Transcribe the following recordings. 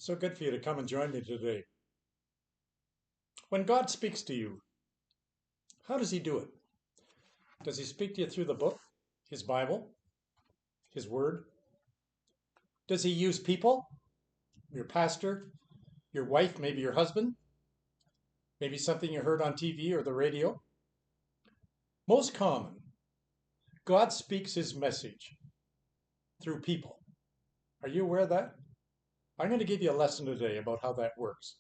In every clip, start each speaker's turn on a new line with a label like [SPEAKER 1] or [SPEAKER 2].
[SPEAKER 1] So good for you to come and join me today. When God speaks to you, how does he do it? Does he speak to you through the book, his Bible, his word? Does he use people, your pastor, your wife, maybe your husband, maybe something you heard on TV or the radio? Most common, God speaks his message through people. Are you aware of that? I'm going to give you a lesson today about how that works.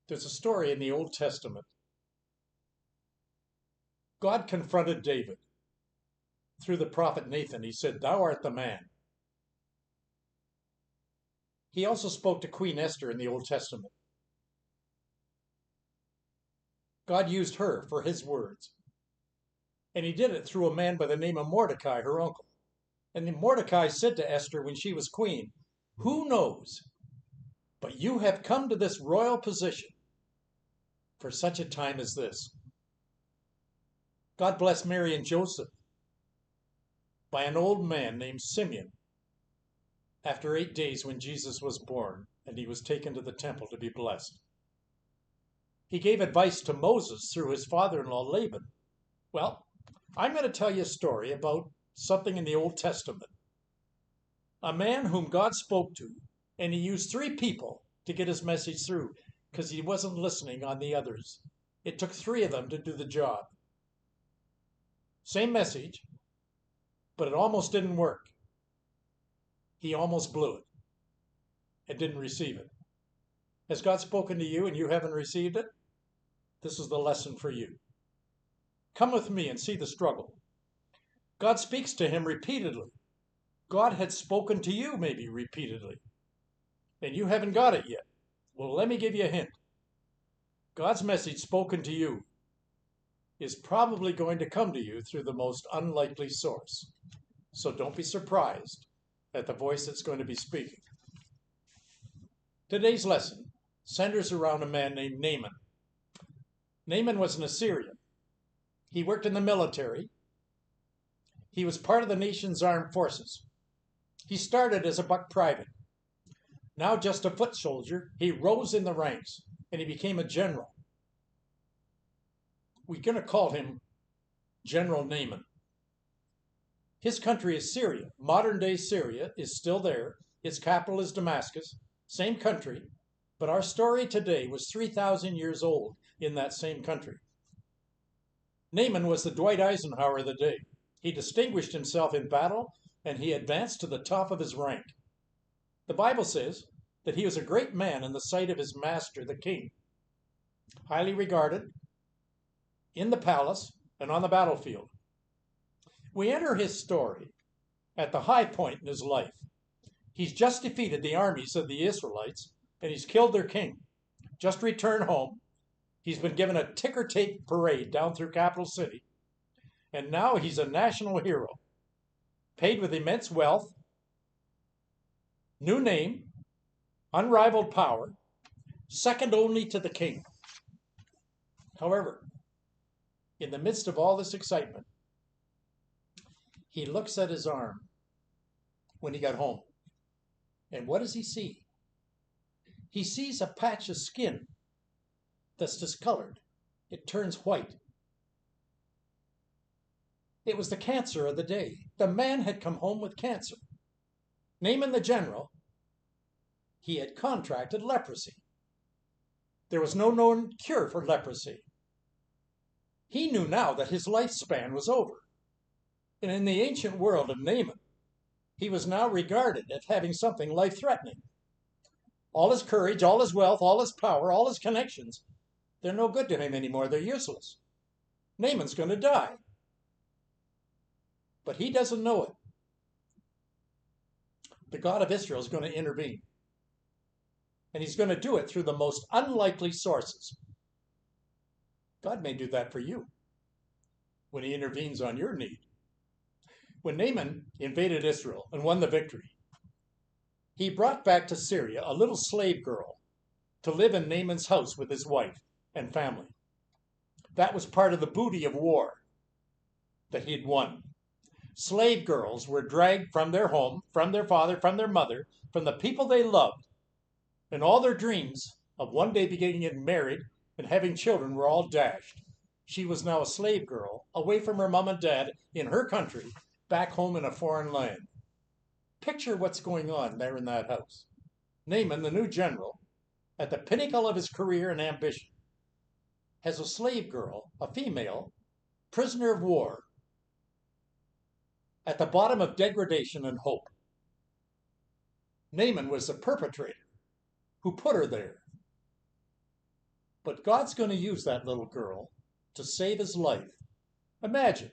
[SPEAKER 1] There's a story in the Old Testament. God confronted David through the prophet Nathan. He said, "Thou art the man." He also spoke to Queen Esther in the Old Testament. God used her for his words. And he did it through a man by the name of Mordecai, her uncle. And then Mordecai said to Esther when she was queen, "Who knows? But you have come to this royal position for such a time as this." God blessed Mary and Joseph by an old man named Simeon after 8 days when Jesus was born and he was taken to the temple to be blessed. He gave advice to Moses through his father-in-law Laban. Well, I'm going to tell you a story about something in the Old Testament. A man whom God spoke to, and he used 3 people to get his message through because he wasn't listening on the others. It took 3 of them to do the job. Same message, but it almost didn't work. He almost blew it and didn't receive it. Has God spoken to you and you haven't received it? This is the lesson for you. Come with me and see the struggle. God speaks to him repeatedly. God had spoken to you maybe repeatedly, and you haven't got it yet. Well, let me give you a hint. God's message spoken to you is probably going to come to you through the most unlikely source. So don't be surprised at the voice that's going to be speaking. Today's lesson centers around a man named Naaman. Naaman was an Assyrian. He worked in the military. He was part of the nation's armed forces. He started as a buck private. Now just a foot soldier, he rose in the ranks and he became a general. We're going to call him General Naaman. His country is Syria. Modern day Syria is still there. Its capital is Damascus. Same country. But our story today was 3,000 years old in that same country. Naaman was the Dwight Eisenhower of the day. He distinguished himself in battle and he advanced to the top of his rank. The Bible says that he was a great man in the sight of his master, the king. Highly regarded in the palace and on the battlefield. We enter his story at the high point in his life. He's just defeated the armies of the Israelites and he's killed their king. Just returned home. He's been given a ticker tape parade down through Capital City. And now he's a national hero, paid with immense wealth, new name, unrivaled power, second only to the king. However, in the midst of all this excitement, he looks at his arm when he got home. And what does he see? He sees a patch of skin that's discolored. It turns white. It was the cancer of the day. The man had come home with cancer. Naaman the general, he had contracted leprosy. There was no known cure for leprosy. He knew now that his lifespan was over. And in the ancient world of Naaman, he was now regarded as having something life-threatening. All his courage, all his wealth, all his power, all his connections, they're no good to him anymore. They're useless. Naaman's going to die. But he doesn't know it. The God of Israel is going to intervene. And he's going to do it through the most unlikely sources. God may do that for you when he intervenes on your need. When Naaman invaded Israel and won the victory, he brought back to Syria a little slave girl to live in Naaman's house with his wife and family. That was part of the booty of war. that he'd won. Slave girls were dragged from their home, from their father, from their mother, from the people they loved, and all their dreams of one day getting married and having children were all dashed. She was now a slave girl, away from her mom and dad in her country, back home in a foreign land. Picture what's going on there in that house. Naaman, the new general, at the pinnacle of his career and ambition, has a slave girl, a female, prisoner of war, at the bottom of degradation and hope. Naaman was the perpetrator who put her there. But God's going to use that little girl to save his life. Imagine,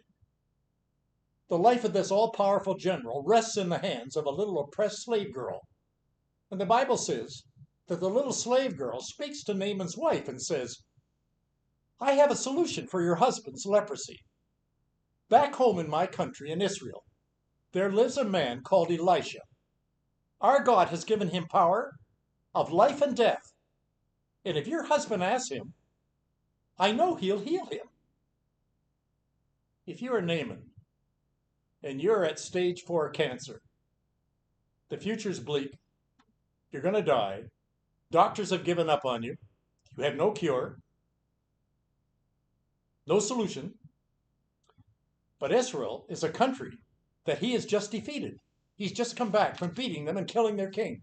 [SPEAKER 1] the life of this all-powerful general rests in the hands of a little oppressed slave girl. And the Bible says that the little slave girl speaks to Naaman's wife and says, I have a solution for your husband's leprosy. Back home in my country, in Israel, there lives a man called Elisha. Our God has given him power of life and death. And if your husband asks him, I know he'll heal him. If you're Naaman and you're at stage 4 cancer, the future's bleak, you're going to die, doctors have given up on you, you have no cure, no solution, but Israel is a country that he has just defeated. He's just come back from beating them and killing their king.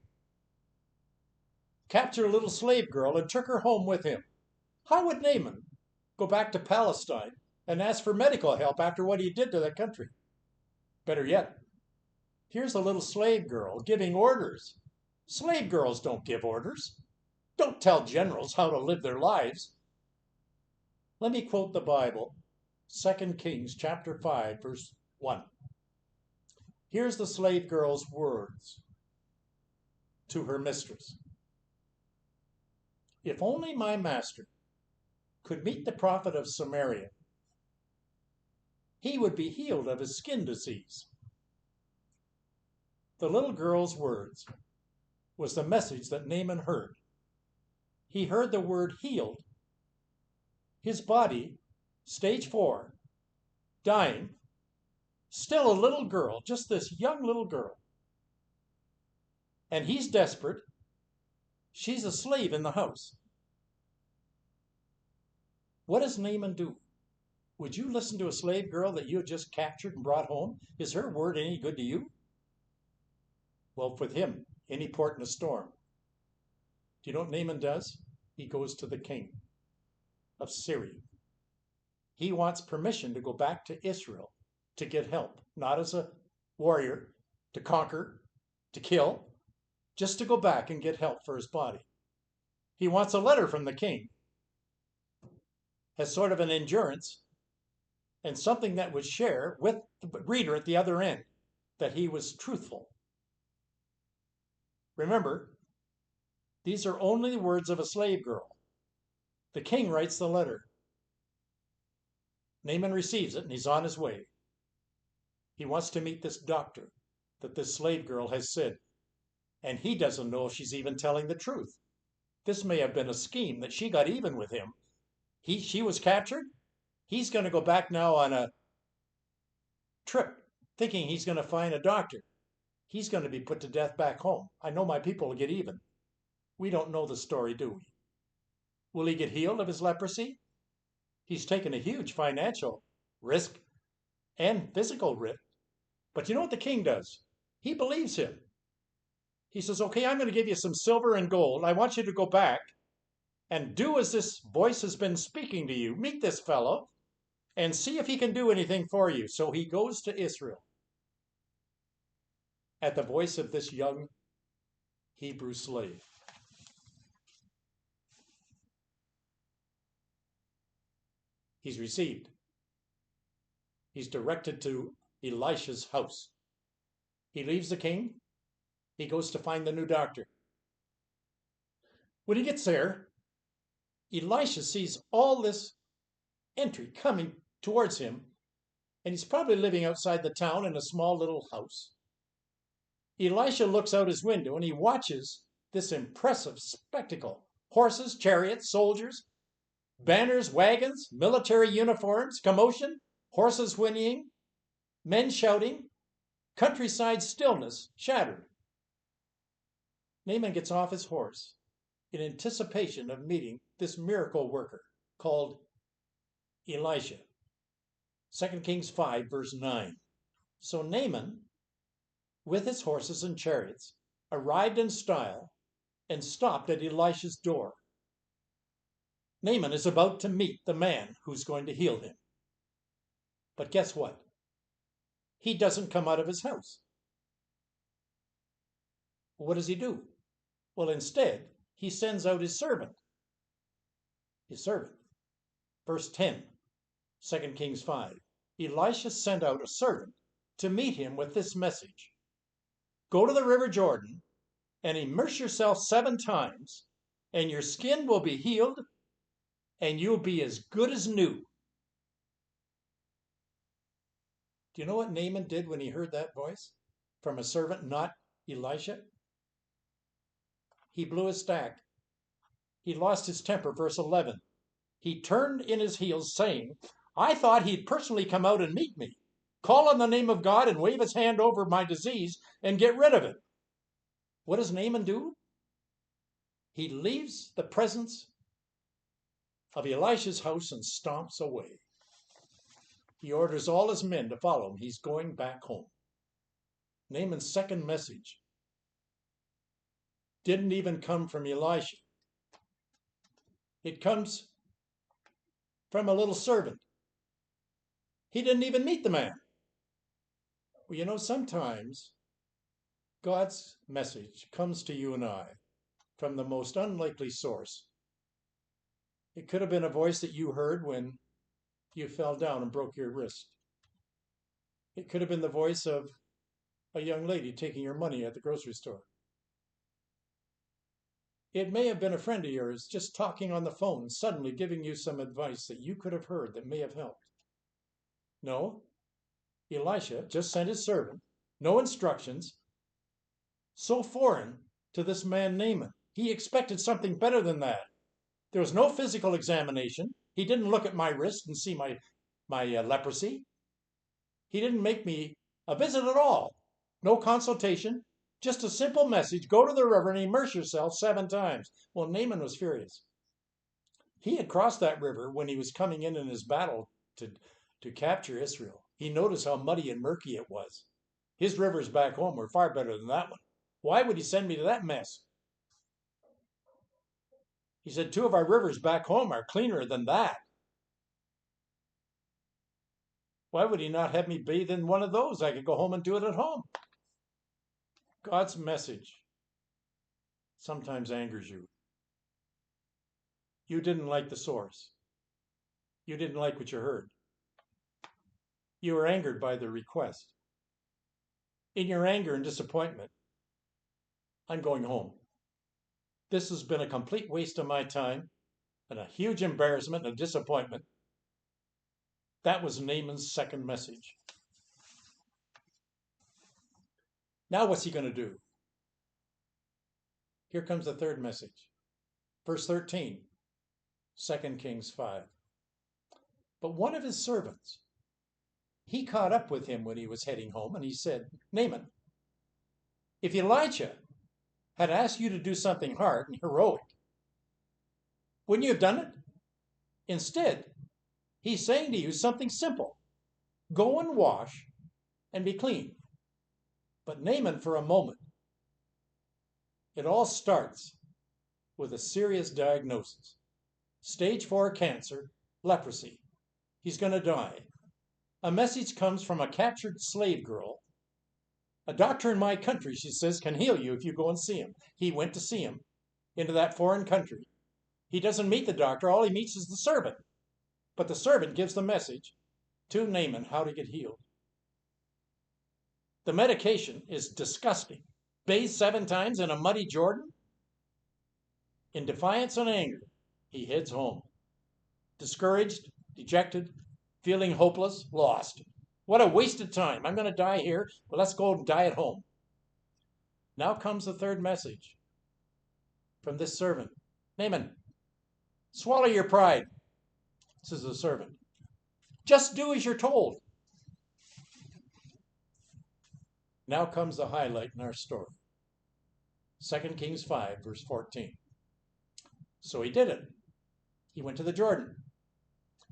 [SPEAKER 1] Captured a little slave girl and took her home with him. How would Naaman go back to Palestine and ask for medical help after what he did to that country? Better yet, here's a little slave girl giving orders. Slave girls don't give orders. Don't tell generals how to live their lives. Let me quote the Bible, 2 Kings chapter 5, verse 1. Here's the slave girl's words to her mistress. If only my master could meet the prophet of Samaria, he would be healed of his skin disease. The little girl's words was the message that Naaman heard. He heard the word healed. His body, stage 4, dying, still a little girl, just this young little girl. And he's desperate. She's a slave in the house. What does Naaman do? Would you listen to a slave girl that you had just captured and brought home? Is her word any good to you? Well, with him, any port in a storm. Do you know what Naaman does? He goes to the king of Syria. He wants permission to go back to Israel to get help, not as a warrior, to conquer, to kill, just to go back and get help for his body. He wants a letter from the king as sort of an endurance and something that would share with the reader at the other end that he was truthful. Remember, these are only the words of a slave girl. The king writes the letter. Naaman receives it and he's on his way. He wants to meet this doctor that this slave girl has said, and he doesn't know if she's even telling the truth. This may have been a scheme that she got even with him. She was captured. He's going to go back now on a trip thinking he's going to find a doctor. He's going to be put to death back home. I know my people will get even. We don't know the story, do we? Will he get healed of his leprosy? He's taken a huge financial risk and physical risk. But you know what the king does? He believes him. He says, okay, I'm going to give you some silver and gold. I want you to go back and do as this voice has been speaking to you. Meet this fellow and see if he can do anything for you. So he goes to Israel at the voice of this young Hebrew slave. He's received. He's directed to Elisha's house. He leaves the king. He goes to find the new doctor. When he gets there, Elisha sees all this entry coming towards him, and he's probably living outside the town in a small little house. Elisha looks out his window and he watches this impressive spectacle. Horses, chariots, soldiers, banners, wagons, military uniforms, commotion, horses whinnying, men shouting, countryside stillness shattered. Naaman gets off his horse in anticipation of meeting this miracle worker called Elisha. 2 Kings 5, verse 9. So Naaman, with his horses and chariots, arrived in style and stopped at Elisha's door. Naaman is about to meet the man who's going to heal him. But guess what? He doesn't come out of his house. What does he do? Well, instead, he sends out his servant. His servant. Verse 10, 2 Kings 5. Elisha sent out a servant to meet him with this message. Go to the river Jordan and immerse yourself 7 times, and your skin will be healed, and you'll be as good as new. Do you know what Naaman did when he heard that voice from a servant, not Elisha? He blew his stack. He lost his temper, verse 11. He turned in his heels, saying, I thought he'd personally come out and meet me, call on the name of God and wave his hand over my disease and get rid of it. What does Naaman do? He leaves the presence of Elisha's house and stomps away. He orders all his men to follow him. He's going back home. Naaman's second message didn't even come from Elisha. It comes from a little servant. He didn't even meet the man. Well, you know, sometimes God's message comes to you and I from the most unlikely source. It could have been a voice that you heard when you fell down and broke your wrist. It could have been the voice of a young lady taking your money at the grocery store. It may have been a friend of yours just talking on the phone, suddenly giving you some advice that you could have heard that may have helped. No, Elisha just sent his servant, no instructions, so foreign to this man Naaman. He expected something better than that. There was no physical examination. He didn't look at my wrist and see my leprosy. He didn't make me a visit at all. No consultation, just a simple message. Go to the river and immerse yourself 7 times. Well, Naaman was furious. He had crossed that river when he was coming in his battle to capture Israel. He noticed how muddy and murky it was. His rivers back home were far better than that one. Why would he send me to that mess? He said, 2 of our rivers back home are cleaner than that. Why would he not have me bathe in one of those? I could go home and do it at home. God's message sometimes angers you. You didn't like the source. You didn't like what you heard. You were angered by the request. In your anger and disappointment, I'm going home. This has been a complete waste of my time and a huge embarrassment and a disappointment. That was Naaman's second message. Now what's he going to do? Here comes the third message. Verse 13, 2 Kings 5. But one of his servants, he caught up with him when he was heading home, and he said, Naaman, if Elijah had asked you to do something hard and heroic, wouldn't you have done it? Instead, he's saying to you something simple. Go and wash and be clean. But Naaman, for a moment, it all starts with a serious diagnosis. Stage 4 cancer, leprosy. He's going to die. A message comes from a captured slave girl. A doctor in my country, she says, can heal you if you go and see him. He went to see him into that foreign country. He doesn't meet the doctor. All he meets is the servant. But the servant gives the message to Naaman how to get healed. The medication is disgusting. Bathe 7 times in a muddy Jordan. In defiance and anger, he heads home. Discouraged, dejected, feeling hopeless, lost. What a waste of time. I'm going to die here, but let's go and die at home. Now comes the third message from this servant. Naaman, swallow your pride, says the servant. Just do as you're told. Now comes the highlight in our story. 2 Kings 5, verse 14. So he did it. He went to the Jordan.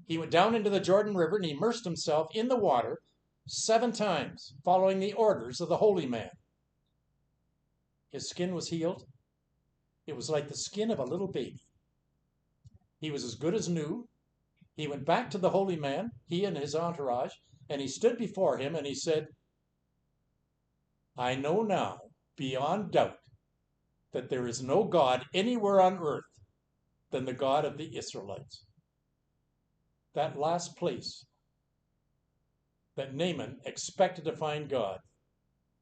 [SPEAKER 1] He went down into the Jordan River and he immersed himself in the water 7 times, following the orders of the holy man. His skin was healed. It was like the skin of a little baby. He was as good as new. He went back to the holy man, he and his entourage, and he stood before him and he said, I know now, beyond doubt, that there is no God anywhere on earth than the God of the Israelites. That last place that Naaman expected to find God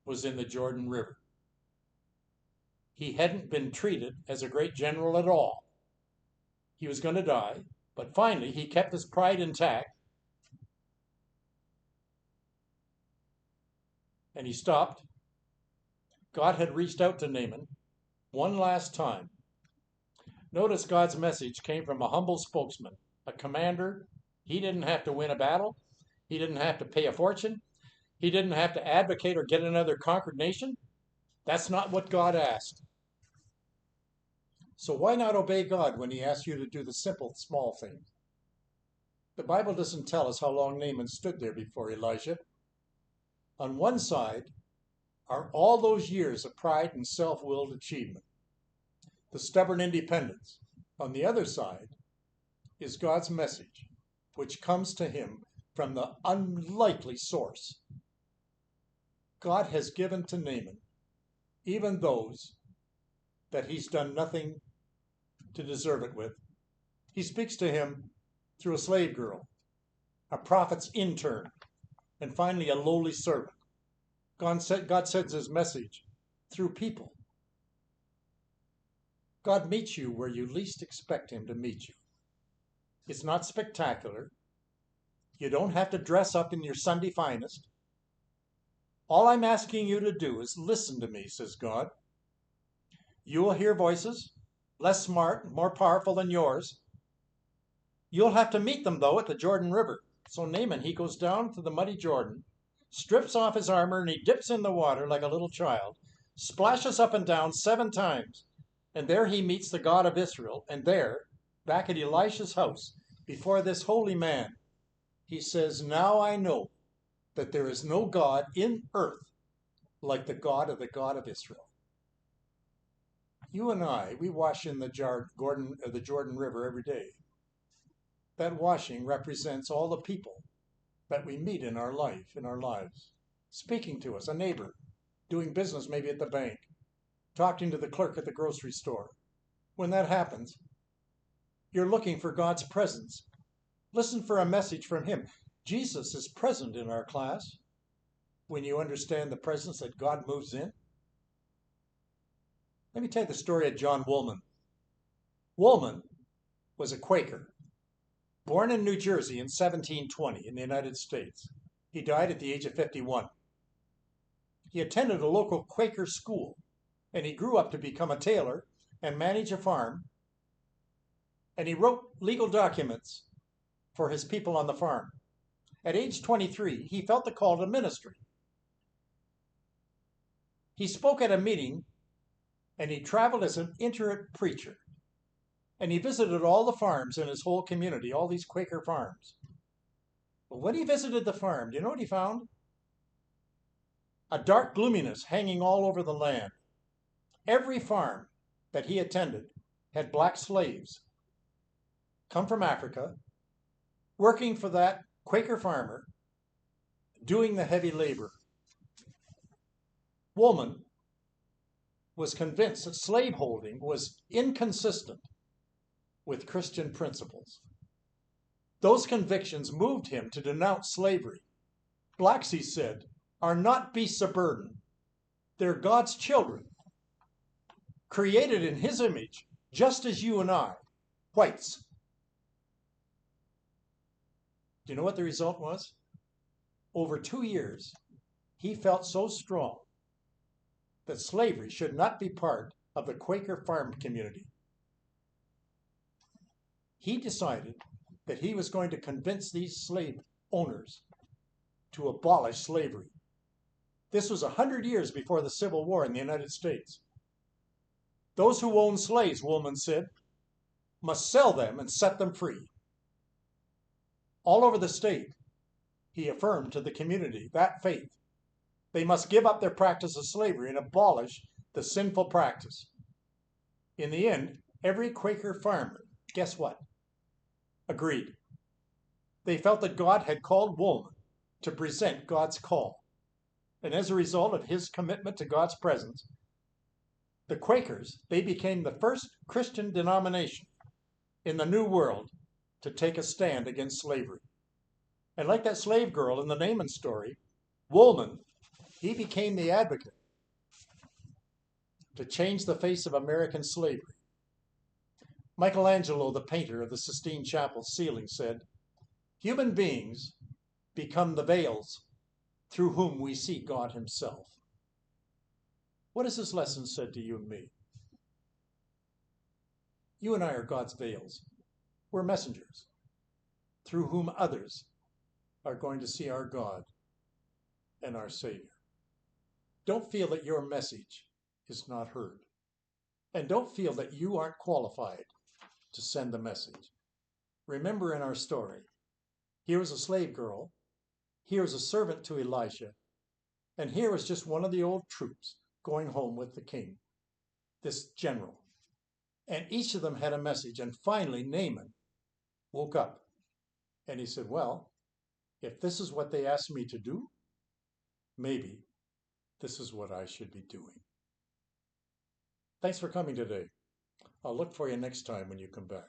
[SPEAKER 1] was in the Jordan River. He hadn't been treated as a great general at all. He was going to die, but finally he kept his pride intact and he stopped. God had reached out to Naaman one last time. Notice God's message came from a humble spokesman, a commander. He didn't have to win a battle. He didn't have to pay a fortune. He didn't have to advocate or get another conquered nation. That's not what God asked. So why not obey God when he asks you to do the simple, small things? The Bible doesn't tell us how long Naaman stood there before Elijah. On one side are all those years of pride and self-willed achievement, the stubborn independence. On the other side is God's message, which comes to him from the unlikely source. God has given to Naaman even those that he's done nothing to deserve it with. He speaks to him through a slave girl, a prophet's intern, and finally a lowly servant. God sends his message through people. God meets you where you least expect him to meet you. It's not spectacular. You don't have to dress up in your Sunday finest. All I'm asking you to do is listen to me, says God. You will hear voices, less smart, more powerful than yours. You'll have to meet them, though, at the Jordan River. So Naaman, he goes down to the muddy Jordan, strips off his armor, and he dips in the water like a little child, splashes up and down 7 times, and there he meets the God of Israel. And there, back at Elisha's house, before this holy man, he says, now I know that there is no God in earth like the God of Israel. You and I, we wash in the Jordan River every day. That washing represents all the people that we meet in our lives, speaking to us, a neighbor, doing business maybe at the bank, talking to the clerk at the grocery store. When that happens, you're looking for God's presence. Listen for a message from him. Jesus is present in our class when you understand the presence that God moves in. Let me tell you the story of John Woolman. Woolman was a Quaker, born in New Jersey in 1720 in the United States. He died at the age of 51. He attended a local Quaker school, and he grew up to become a tailor and manage a farm, and he wrote legal documents for his people on the farm. At age 23, he felt the call to ministry. He spoke at a meeting, and he traveled as an itinerant preacher. And he visited all the farms in his whole community, all these Quaker farms. But when he visited the farm, do you know what he found? A dark gloominess hanging all over the land. Every farm that he attended had black slaves come from Africa, working for that Quaker farmer, doing the heavy labor. Woolman was convinced that slaveholding was inconsistent with Christian principles. Those convictions moved him to denounce slavery. Blacks, he said, are not beasts of burden. They're God's children, created in his image, just as you and I, whites. Do you know what the result was? Over 2 years, he felt so strong that slavery should not be part of the Quaker farm community. He decided that he was going to convince these slave owners to abolish slavery. This was 100 years before the Civil War in the United States. Those who own slaves, Woolman said, must sell them and set them free. All over the state, he affirmed to the community that faith. They must give up their practice of slavery and abolish the sinful practice. In the end, every Quaker farmer, guess what? Agreed. They felt that God had called Woolman to present God's call. And as a result of his commitment to God's presence, the Quakers, they became the first Christian denomination in the New World to take a stand against slavery. And like that slave girl in the Naaman story, Woolman, he became the advocate to change the face of American slavery. Michelangelo, the painter of the Sistine Chapel ceiling, said, "Human beings become the veils through whom we see God himself." What has this lesson said to you and me? You and I are God's veils. We're messengers through whom others are going to see our God and our Savior. Don't feel that your message is not heard. And don't feel that you aren't qualified to send the message. Remember in our story, here was a slave girl, here was a servant to Elisha, and here was just one of the old troops going home with the king, this general. And each of them had a message. And finally, Naaman woke up and he said, well, if this is what they asked me to do, maybe this is what I should be doing. Thanks for coming today. I'll look for you next time when you come back.